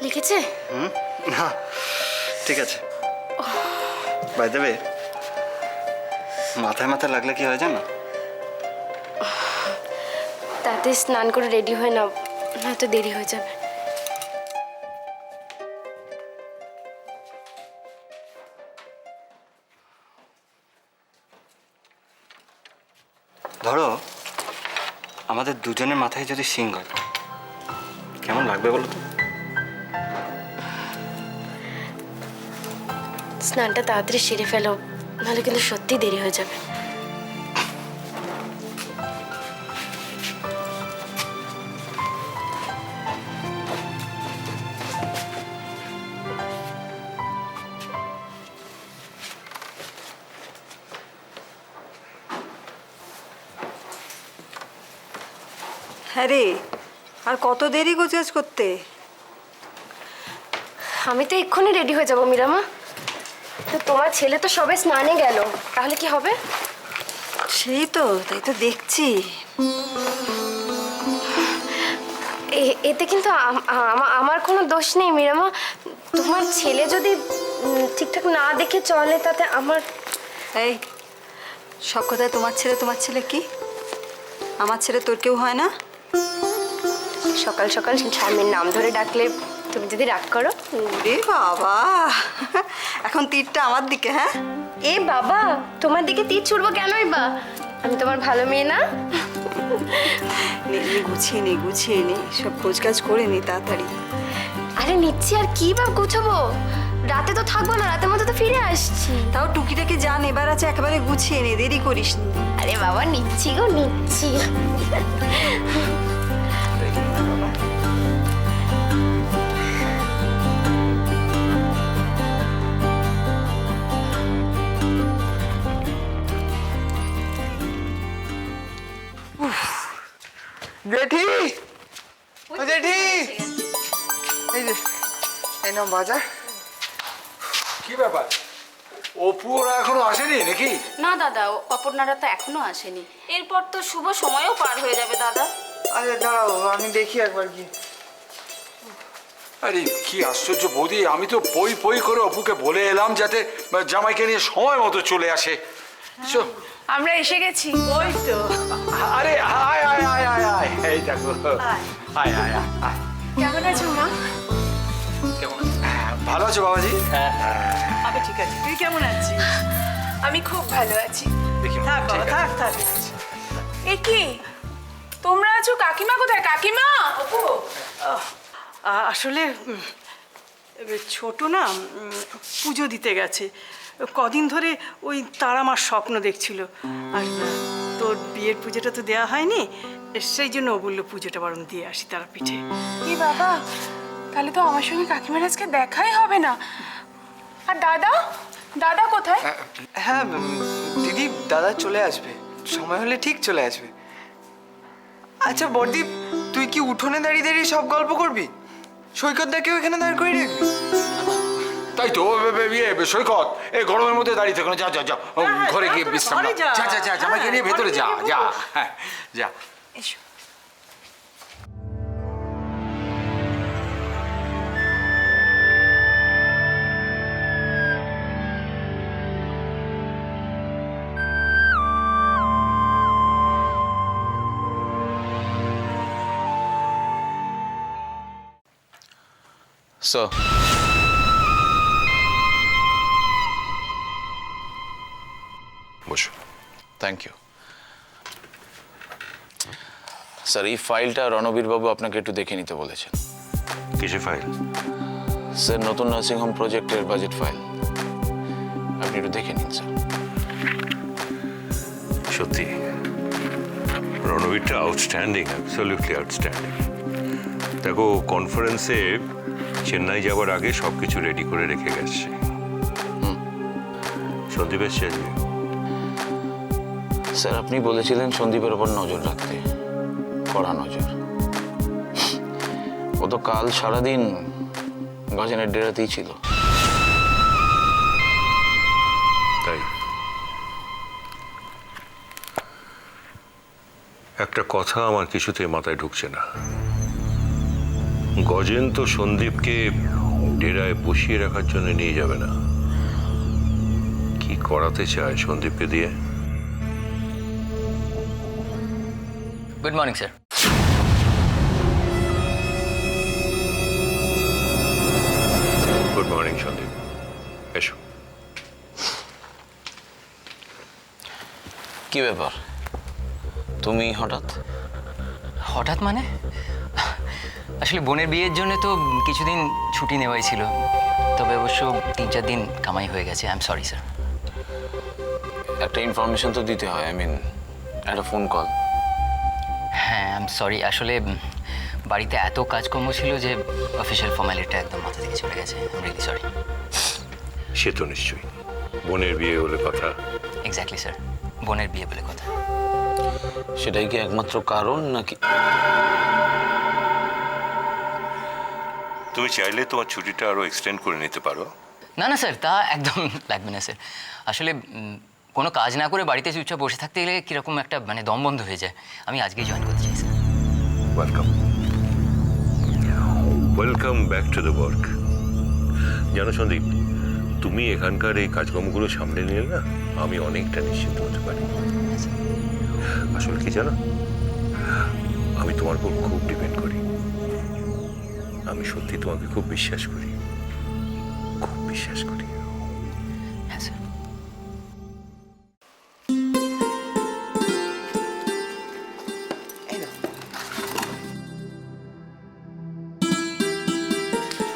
লিখেছে? না ঠিক আছে। বাই দ্য ওয়ে, মাথায় মাথায় লাগলে কি হয় জানো? তাতে স্নান করে রেডি হয়ে নাও, নয়তো দেরি হয়ে যাবে। ধরো আমাদের দুজনের মাথায় যদি শিং হয় কেমন লাগবে বলো তো? স্নানটা তাড়াতাড়ি সেরে ফেলো, নাহলে কিন্তু সত্যি দেরি হয়ে যাবে। হ্যাঁ রে, আর কত দেরি গোছগাছ করতে? আমি তো এক্ষুনি রেডি হয়ে যাবো মিরামা। তো তোমার ছেলে তো সবে স্নানে গেল, তাহলে কি হবে? সেই তো, তাই তো দেখছি। এতে কিন্তু আমার কোনো দোষ নেই মিরামা। তোমার ছেলে যদি ঠিকঠাক না দেখে চলে তাতে আমার... এই সব কথায় তোমার ছেলে কি? আমার ছেলে তোর কেউ হয় না? সকাল সকাল স্বামীর নাম ধরে ডাকলে তুমি যদি রাগ করো? রে বাবা, এখন তীরটা আমার দিকে? হ্যাঁ এ বাবা, তোমার দিকে তীর ছুড়বো কেনই বা? আমি তোমার ভালো মেয়ে না? গুছিয়ে নে, সব গোছগাছ করে নি তাড়াতাড়ি। আরে নিচ্ছি, আর কি বা গুছাবো? রাতে তো থাকবো না, রাতের মধ্যে তো ফিরে আসছি। তাও টুকিটাকে যা নেবার আছে একেবারে গুছিয়ে নে, দেরি করিস নি। আরে বাবা নিচ্ছি গো, নিচ্ছি। জেঠি, ও জেঠি, এই যে এই নাও বাজার। কি ব্যাপার, অপু ওরা এখনো আসেনি নাকি? না দাদা, অপর্ণারা তো এখনো আসেনি। এরপর তো শুভ সময়ও পার হয়ে যাবে দাদা। আচ্ছা দাঁড়াও, আমি দেখি একবার কি। আরে কি আশ্চর্য বৌদি, আমি তো পই পই করে অপুকে বলে এলাম যাতে জামাইকে নিয়ে সময় মতো চলে আসে। আমরা এসে গেছি। ওই তো। আরে আয় আয় আয় আয় আয়, এই দেখো। আয় আয় আয়। কেমন আছো মা? কেমন ভালো আছো বাবাজি? আমি ঠিক আছে, তুই কেমন আছিস? আমি খুব ভালো আছি। থাক বাবা, থাক। এ কি তোমরা আছো? কাকিমা কোথায়? কাকিমা! আসলে ছোট না পুজো দিতে গেছে। কদিন ধরে ওই তারা মার স্বপ্ন দেখছিল, আর তোর বিয়ের পুজোটা তো দেওয়া হয়নি, সেই জন্য ও বললো পুজোটা বরং দিয়ে আসি তারাপীঠে। কি বাবা, তাহলে তো আমার সঙ্গে কাকিমার আজকে দেখাই হবে না। আর দাদা, দাদা কোথায়? হ্যাঁ দিদি, দাদা চলে আসবে, সময় হলে ঠিক চলে আসবে। আচ্ছা বরদীপ, তুই কি উঠোনে দাঁড়িয়ে দাঁড়িয়ে সব গল্প করবি? সৈকতদাকেও এখানে দাঁড় করে রাখবি? তাই তো সৈকত, এই গরমের মধ্যে দাঁড়িয়ে থাকো না, যা যা যা ঘরে গিয়ে বিশ্রাম নাও। যা যা যা, জামাইকে নিয়ে ভেতরে যা যা। হ্যাঁ যা। এসো। Sir. বসো। Thank you sir. এই ফাইলটা রণবীর বাবু আপনাকে একটু দেখে নিতে বলেছেন। কিসের ফাইল? স্যার, নতুন নার্সিংহোম প্রজেক্টের বাজেট ফাইল, আপনি একটু দেখে নিন স্যার। সত্যি রণবীরটা আউটস্ট্যান্ডিং, অ্যাবসলিউটলি আউটস্ট্যান্ডিং। দেখো, কনফারেন্সে চেন্নাই যাওয়ার আগে সব কিছু রেডি করে রেখে গেছে। সন্দীপ এসছে আজকে? স্যার আপনি বলেছিলেন সন্দীপের ওপর নজর রাখতে, কড়া নজর। ও তো কাল সারাদিন গজেনের ডেরাতেই ছিল। তাই একটা কথা আমার কিছুতেই মাথায় ঢুকছে না। গজেন তো সন্দীপকে ডেরায় বসিয়ে রাখার জন্য নিয়ে যাবে না। কি করাতে চায় সন্দীপকে দিয়ে? Good morning sir. Good morning Sandeep, এসো। কি ব্যাপার, তুমি হঠাৎ? হঠাৎ মানে আসলে বোনের বিয়ের জন্য তো কিছুদিন ছুটি নেওয়াই ছিল, তবে অবশ্য 3-4 দিন কামাই হয়ে গেছে। I am sorry sir. একটা ইনফরমেশন তো দিতে হয়, একটা ফোন কল। হ্যাঁ আই এম সরি, আসলে বাড়িতে এত কাজকর্ম ছিল যে অফিসিয়াল ফর্মালিটিটা একদম মাথা থেকে চলে গেছে। I am really sorry. সে তো নিশ্চয়ই বোনের বিয়ে বলে কথা। এক্স্যাক্টলি স্যার, বোনের বিয়ে বলে কথা। সেটাই কি একমাত্র কারণ নাকি? তুমি চাইলে তোমার ছুটিটা আরো এক্সটেন্ড করে নিতে পারো। না না স্যার, তা একদম লাগবে না স্যার। আসলে কোনো কাজ না করে বাড়িতে চুপচাপ বসে থাকতে গেলে কীরকম একটা দম বন্ধ হয়ে যায়। আমি আজকেই জয়েন করতে চাই sir. Welcome, welcome back to the work. জানো সন্দীপ, তুমি এখানকার এই কাজকর্মগুলো সামনে নিলে না আমি অনেকটা নিশ্চিন্ত হতে পারি। আসলে কি জানো, আমি তোমার উপর খুব ডিপেন্ড করি। আমি সত্যি তোমাকে খুব বিশ্বাস করি, খুব বিশ্বাস করি। হ্যাঁ স্যার।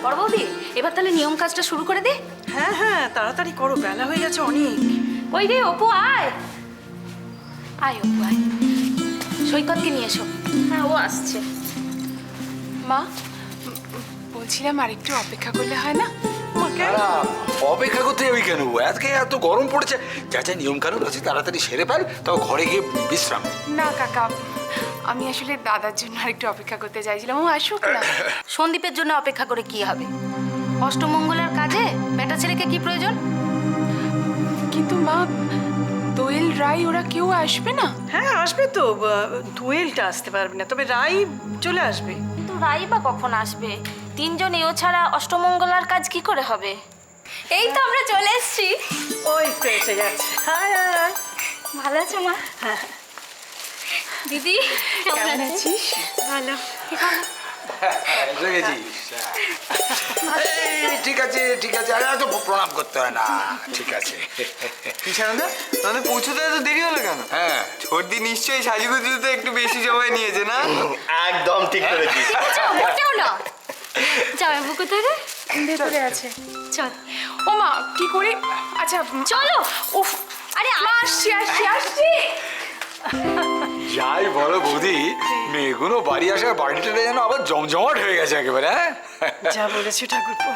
বড় বৌদি, এবার তাহলে নিয়ম কাজটা শুরু করে দে। হ্যাঁ হ্যাঁ, তাড়াতাড়ি করো, বেলা হয়ে গেছে অনেক। ওই রে অপু, আয় আয় অপু আয়, সৈকতকে নিয়ে এসো। হ্যাঁ ও আসছে। মা বলছিলাম আর একটু অপেক্ষা করলে হয় না? অপেক্ষা করতে যাবি কেন? আজকে এত গরম পড়েছে, যা যা নিয়ম কানুন আছে তাড়াতাড়ি সেরে ফেল, তাও ঘরে গিয়ে বিশ্রাম। না কাকা, আমি আসলে দাদার জন্য আর একটু অপেক্ষা করতে চাইছিলাম, ও আসুক না। সন্দীপের জন্য অপেক্ষা করে কি হবে? অষ্টমঙ্গলের কাজে বেটা ছেলেকে কি প্রয়োজন? কিন্তু মা, দোয়েল রাই ওরা কেউ আসবে না? হ্যাঁ আসবে তো, দোয়েলটা আসতে পারবে না, তবে রাই চলে আসবে। কিন্তু রাই বা কখন আসবে? 3 জন এও ছাড়া অষ্টমঙ্গলার কাজ কি করে হবে? এই তো আমরা চলে এসেছি। ওই তো এসে গেছে। হাই হাই, ভালো আছো মা? দিদি কেমন আছিস? ভালো। এসে গেছিস? এই, ঠিক আছে ঠিক আছে, আরে এত প্রণাম করতে হয় না, ঠিক আছে। কিষানদা, তোমাদের পৌঁছতে এত দেরি হলো কেন? হ্যাঁ, ছোটদি নিশ্চয়ই সাজুগুজুতে একটু বেশি সময় নিয়েছে না? একদম ঠিক করেছিস। মোটেও না। জামাইবু কোথায় রে? ভেতরে আছে। চল। ও মা, কি করি? আচ্ছা চলো। উফ, আরে মা আসছি আসছি আসছি। যাই বলো বৌদি, মেয়েগুলো বাড়ি আসার বাড়িটা যেন আবার জমজমাট হয়ে গেছে একেবারে। হ্যাঁ, যা বলেছি ঠাকুরপো।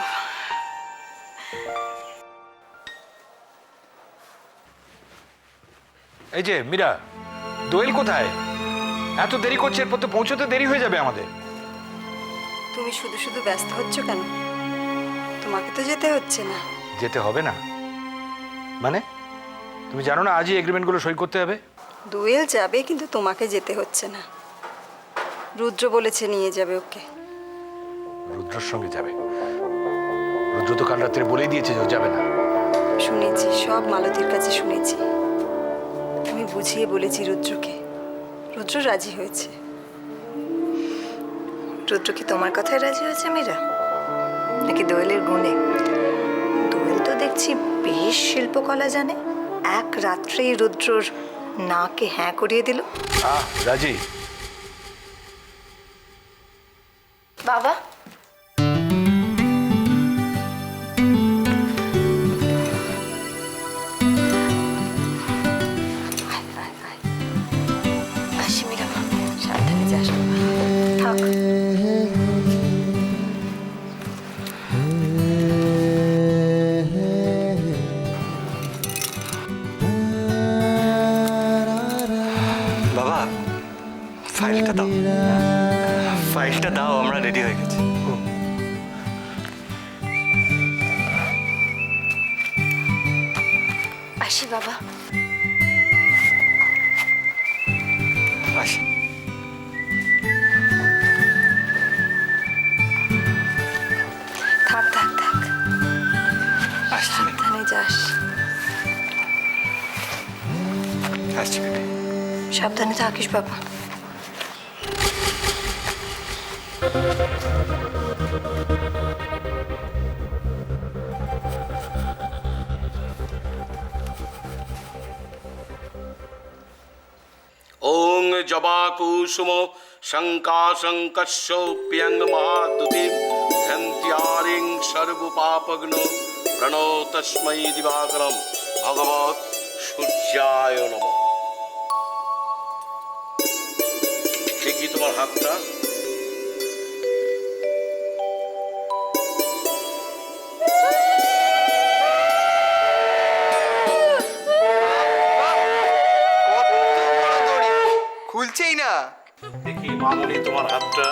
এই যে মীরা, দোয়েল কোথায়? এত দেরি করছে, এরপর তো পৌঁছতে দেরি হয়ে যাবে আমাদের। তুমি শুধু শুধু ব্যস্ত হচ্ছ কেন? তোমাকে তো যেতে হচ্ছে না। যেতে হবে না মানে? তুমি জানো না আজই এগ্রিমেন্টগুলো সই করতে হবে? দোয়েল যাবে, কিন্তু তোমাকে যেতে হচ্ছে না। রুদ্র বলেছে নিয়ে যাবে ওকে। রুদ্রর সঙ্গে যাবে? রুদ্র তো কাল রাত্রে বলেই দিয়েছে যে ও যাবে না। শুনেছি, সব মালতীর কাছে শুনেছি। আমি বুঝিয়ে বলেছি রুদ্রকে, রুদ্র রাজি হয়েছে। রুদ্র কি তোমার কথায় রাজি হয়েছে মীরা, নাকি দোয়েলের গুণে? দোয়েল তো দেখছি বেশ শিল্পকলা জানে, এক রাত্রেই রুদ্রর নাকে হ্যাঁ করিয়ে দিল। রাজি? বাবা, আসি মীরা, সাবধানে যাস বাবা। থাক। ফাইলটা দাও, ফাইলটা দাও, আমরা রেডি হয়ে গেছি। আসি বাবা। আসি। থাক থাক থাক, আসছি মেয়ে, সাবধানে যাস। আসছি বেবি। সাবধানে থাকিস বাবা। ওং জবাকুসুম শঙ্কাশঙ্কস্যোপ্যঙ্গ মহাদুতি ধ্যান্ত্যারিং সর্বপাপগ্ন প্রণো তস্मै দিবাকরম ভগবৎ সূর্যায় নমঃ। দেখি তোমার হাতটা। খুলছেই না। দেখি মামনি তোমার হাতটা।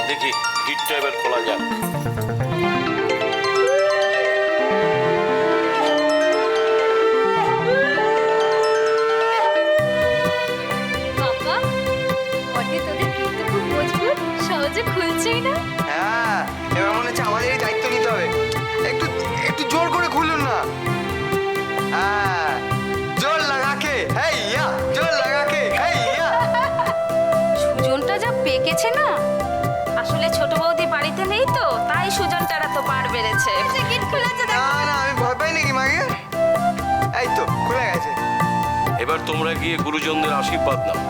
দেখি গিটটা এবার খোলা যাক। বাবা, বটে তোদের কিন্তু খুব মজবুত, সহজে খুলছেই না। হ্যাঁ, এবার মনে হচ্ছে আমাদেরই দায়িত্ব নিতে হবে। একটু একটু জোর করে খুলুন না। হ্যাঁ, জোর লাগাকে, হেই ইয়া, জোর লাগাকে, হেই ইয়া। সুজনটা যা পেকেছে না, আসলে ছোট বৌদি বাড়িতে নেই তো, তাই সুজনটার এত বার বেড়েছে। গেট খুলেছে না না, আমি ভয় পাই নাকি মাকে? এই তো খুলে গেছে। এবার তোমরা গিয়ে গুরুজনদের আশীর্বাদ নাও।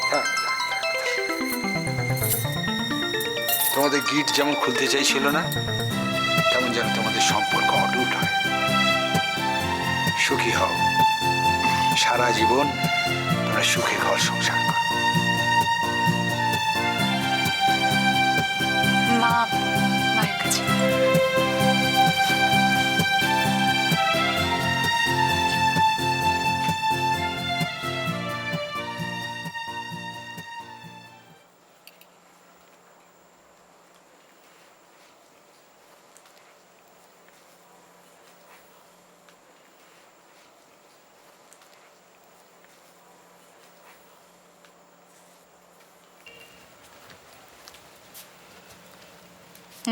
থাক, থাক, থাক, থাক। তোমাদের গিট যেমন খুলতে চাইছিল না, তেমন যেন তোমাদের সম্পর্ক অটুট হয়। সুখী হও, সারা জীবন তোমরা সুখে ঘর সংসার করো। মা, মায়ের কাছে।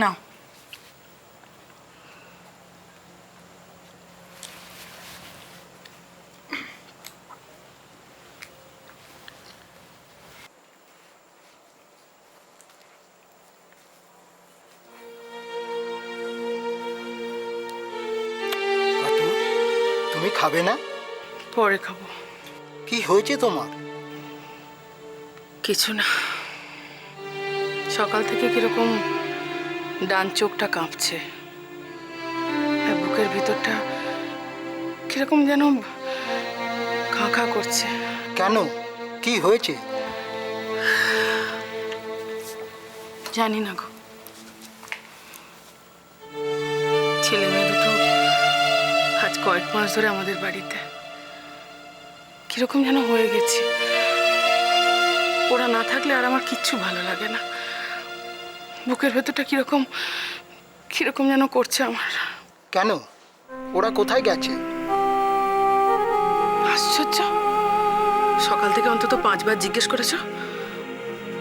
নাও। তুমি খাবে না? পরে খাবো। কি হয়েছে তোমার? কিছু না, সকাল থেকে কিরকম ডান চোখটা কাঁপছে, আর বুকের ভিতরটা কিরকম যেন খাঁ খাঁ করছে। কেন, কি হয়েছে? জানি না গো। ছেলে মেয়ে দুটো আজ কয়েক মাস ধরে আমাদের বাড়িতে, কিরকম যেন হয়ে গেছে। ওরা না থাকলে আর আমার কিচ্ছু ভালো লাগে না। বুকের ভেতরটা কিরকম কিরকম যেন করছে আমার। কেন, ওরা কোথায় গেছে? আশ্চর্য, সকাল থেকে অন্তত 5 বার জিজ্ঞেস করেছ,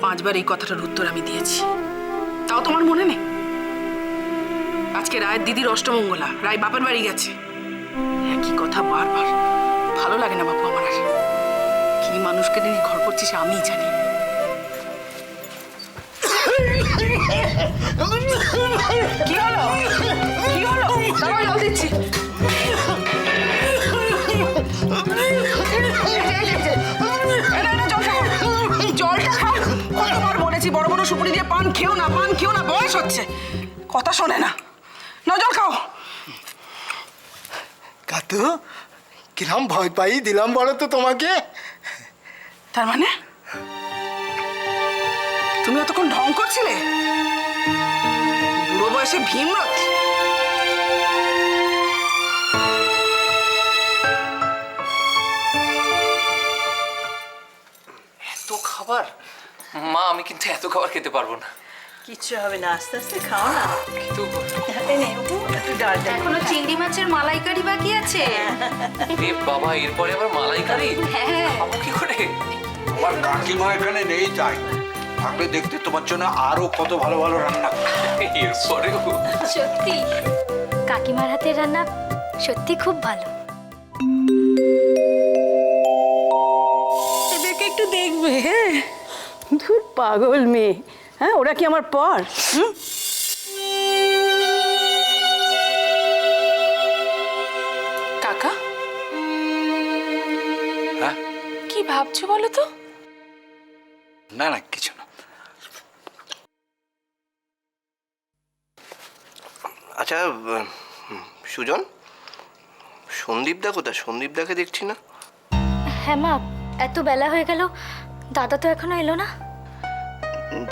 5 বার এই কথাটার উত্তর আমি দিয়েছি, তাও তোমার মনে নেই? আজকে রায়ের দিদির অষ্টমঙ্গলা, রায় বাপের বাড়ি গেছে, একই কথা বারবার। ভালো লাগে না বাপু আমার আর। কি মানুষকে নিয়ে ঘর করছিস আমিই জানি। কি হলো, কি হলো? দাঁড়াও, জল দিচ্ছি। জলটা খাও। কতবার বলেছি বড় বড় সুপুরি দিয়ে পান খেও না, পান খেও না, বয়স হচ্ছে, কথা শোনে না। নাও জল খাও। কাতু, কিরাম ভয় পাই দিলাম বলো তো তোমাকে। তার মানে তুমি অতক্ষণ ঢং করছিলে? বুড়ো বয়সে ভীমরথ। এত খাবার? মা, আমি কিন্তু এত খাবার খেতে পারবো না। কিচ্ছু হবে না, আস্তে আস্তে খাও না। কিন্তু এই নে, অপু, একটু ডাল ডাল। এখনো চিংড়ি মাছের মালাইকারি বাকি আছে। এ বাবা, এরপরে আবার মালাইকারি? হ্যাঁ, খাবো কি করে? আমার কাকিমা এখানে নেই, তাই থাকলে দেখতে তোমার জন্য আরো কত ভালো ভালো রান্না। এরপরেও সত্যি কাকিমার হাতের রান্না সত্যি খুব ভালো। এদেরকে একটু দেখবে। হ্যাঁ, ধুর পাগল মেয়ে। হ্যাঁ, ওরা কি আমার পর? কাকা, হ্যাঁ? কি ভাবছো বলো তো? না না, কিছু না। আচ্ছা সুজন, সন্দীপদা কোথায়? সন্দীপদাকে দেখছি না। হ্যাঁ মা, এত বেলা হয়ে গেল, দাদা তো এখনো এলো না।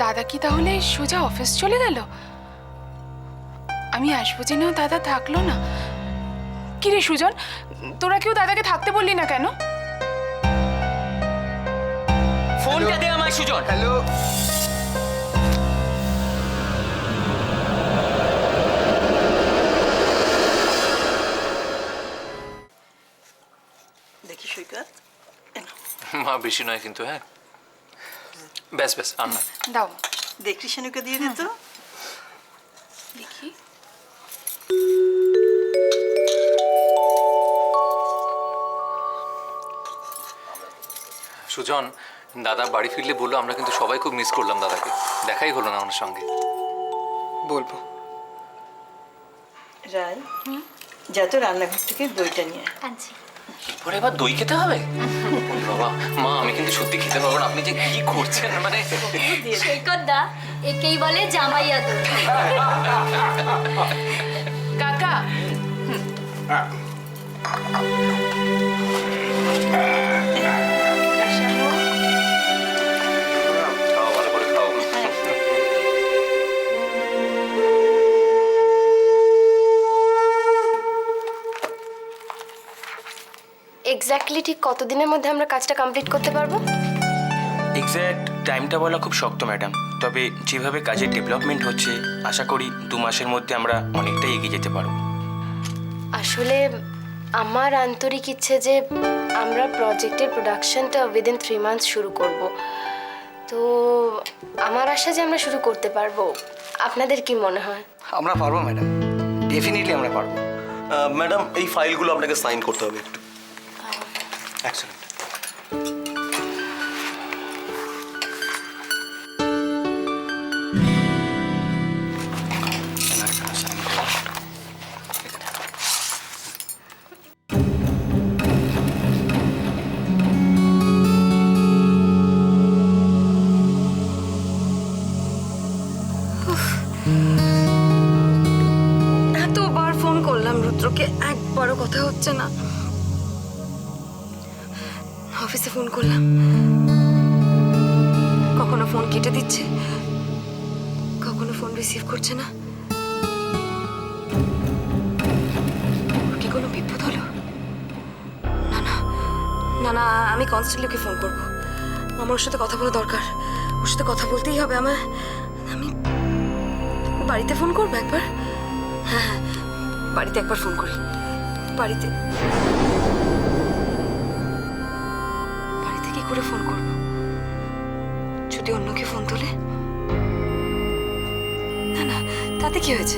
দাদা কি তাহলে সোজা অফিস চলে গেল? আমি আসবো জেনেও দাদা থাকলো না। কি রে সুজন, তোরা কেউ দাদাকে থাকতে বললি না কেন? ফোনটা দে আমায়, সুজন। হ্যালো, দেখি সৈকত। মা, বেশি নয় কিন্তু। হ্যাঁ, ব্যাস ব্যাস, আর না। দাও দেখি শানুকে দিয়ে দে তো। দেখি। সুজন, দাদা বাড়ি ফিরলে বললো আমরা কিন্তু সবাই খুব মিস করলাম দাদাকে। দেখাই হলো না ওনার সঙ্গে। বলবো। রাই, যা তো রান্নাঘর থেকে দইটা নিয়ে আয়। আনছি। এরপরে এবার দই খেতে হবে? ওরে বাবা, মা, আমি কিন্তু সত্যি খেতে পারবো না। আপনি যে কি করছেন, মানে সৈকত দা, একেই বলে জামাইয়া দই। কাকা, খাও, ভালো করে খাও। এক্স্যাক্টলি ঠিক কতদিনের মধ্যে আমরা কাজটা কমপ্লিট করতে পারবো? এক্স্যাক্ট টাইমটা বলা খুব শক্ত ম্যাডাম, তবে যেভাবে কাজের ডেভেলপমেন্ট হচ্ছে আশা করি 2 মাসের মধ্যে আমরা অনেকটাই এগিয়ে যেতে পারবো। আসলে আমার আন্তরিক ইচ্ছে যে আমরা প্রজেক্টের প্রোডাকশনটা উইদিন 3 মান্থস শুরু করব। তো আমার আশা যে আমরা শুরু করতে পারবো। আপনাদের কি মনে হয়? আমরা পারবো ম্যাডাম, ডেফিনেটলি আমরা পারবো। ম্যাডাম, এই ফাইলগুলো আপনাকে সাইন করতে হবে একটু। এক সেকেন্ড। এতবার ফোন করলাম রুদ্রকে, একবারও কথা হচ্ছে না। অফিসে ফোন করলাম, কখনো ফোন কেটে দিচ্ছে, কখনো ফোন রিসিভ করছে না। ওর কি কোনো বিপদ হলো? না না না না, আমি কনস্ট্যান্টলি ওকে ফোন করবো। আমার ওর সাথে কথা বলা দরকার, ওর সাথে কথা বলতেই হবে আমার। আমি বাড়িতে ফোন করবো একবার। হ্যাঁ হ্যাঁ, বাড়িতে একবার ফোন করি। বাড়িতে কি করে ফোন করব? যদি অন্যকে ফোন তোলে? না না, তাতে কি হয়েছে?